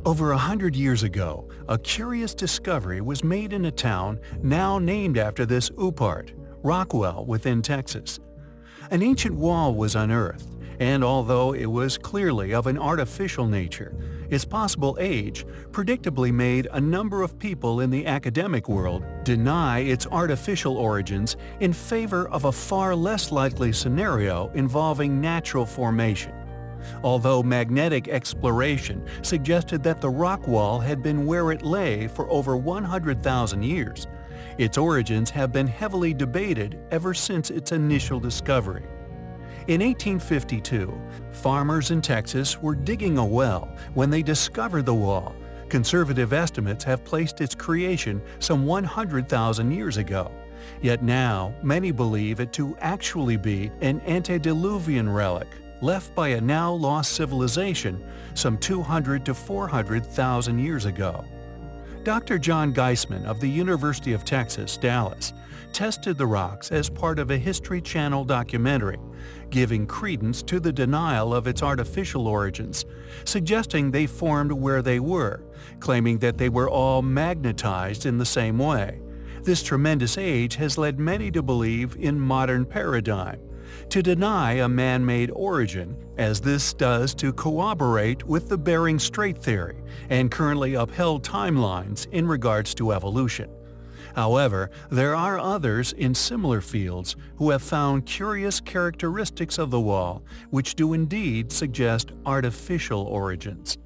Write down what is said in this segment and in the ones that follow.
Over 100 years ago, a curious discovery was made in a town now named after this oopart, Rockwall within Texas. An ancient wall was unearthed, and although it was clearly of an artificial nature, its possible age predictably made a number of people in the academic world deny its artificial origins in favor of a far less likely scenario involving natural formation. Although magnetic exploration suggested that the rock wall had been where it lay for over 100,000 years, its origins have been heavily debated ever since its initial discovery. In 1852, farmers in Texas were digging a well when they discovered the wall. Conservative estimates have placed its creation some 100,000 years ago. Yet now, many believe it to actually be an antediluvian relic left by a now-lost civilization some 200 to 400,000 years ago. Dr. John Geisman of the University of Texas, Dallas, tested the rocks as part of a History Channel documentary, giving credence to the denial of its artificial origins, suggesting they formed where they were, claiming that they were all magnetized in the same way. This tremendous age has led many to believe in modern paradigm, to deny a man-made origin, as this does to corroborate with the Bering Strait theory and currently upheld timelines in regards to evolution. However, there are others in similar fields who have found curious characteristics of the wall which do indeed suggest artificial origins.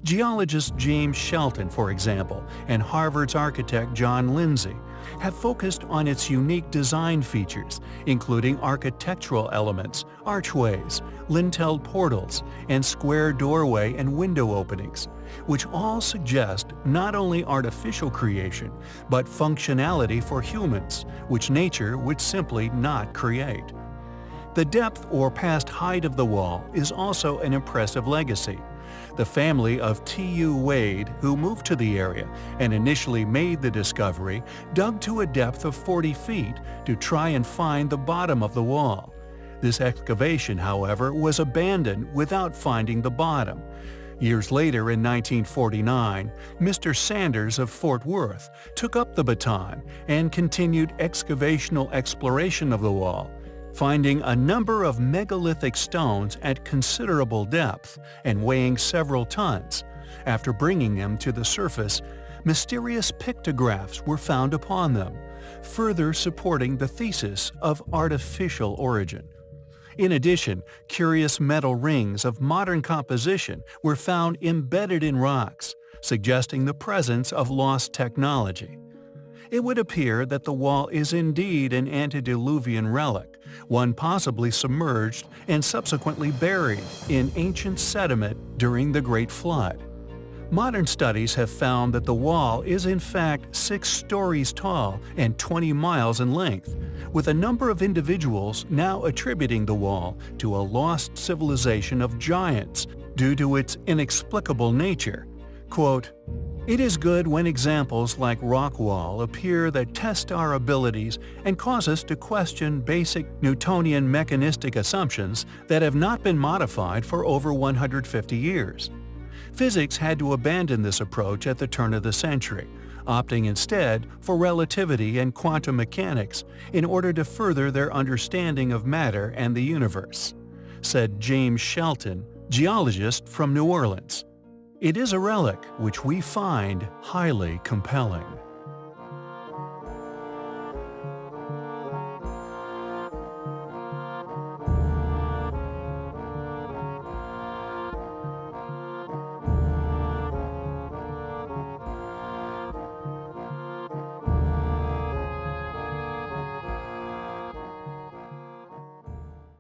Geologist James Shelton, for example, and Harvard's architect John Lindsay have focused on its unique design features, including architectural elements, archways, lintelled portals, and square doorway and window openings, which all suggest not only artificial creation, but functionality for humans, which nature would simply not create. The depth or past height of the wall is also an impressive legacy. The family of T.U. Wade, who moved to the area and initially made the discovery, dug to a depth of 40 feet to try and find the bottom of the wall. This excavation, however, was abandoned without finding the bottom. Years later, in 1949, Mr. Sanders of Fort Worth took up the baton and continued excavational exploration of the wall, finding a number of megalithic stones at considerable depth and weighing several tons. After bringing them to the surface, mysterious pictographs were found upon them, further supporting the thesis of artificial origin. In addition, curious metal rings of modern composition were found embedded in rocks, suggesting the presence of lost technology. It would appear that the wall is indeed an antediluvian relic, one possibly submerged and subsequently buried in ancient sediment during the Great Flood. Modern studies have found that the wall is in fact 6 stories tall and 20 miles in length, with a number of individuals now attributing the wall to a lost civilization of giants due to its inexplicable nature. Quote, "It is good when examples like Rockwall appear that test our abilities and cause us to question basic Newtonian mechanistic assumptions that have not been modified for over 150 years. Physics had to abandon this approach at the turn of the century, opting instead for relativity and quantum mechanics in order to further their understanding of matter and the universe," said James Shelton, geologist from New Orleans. It is a relic which we find highly compelling.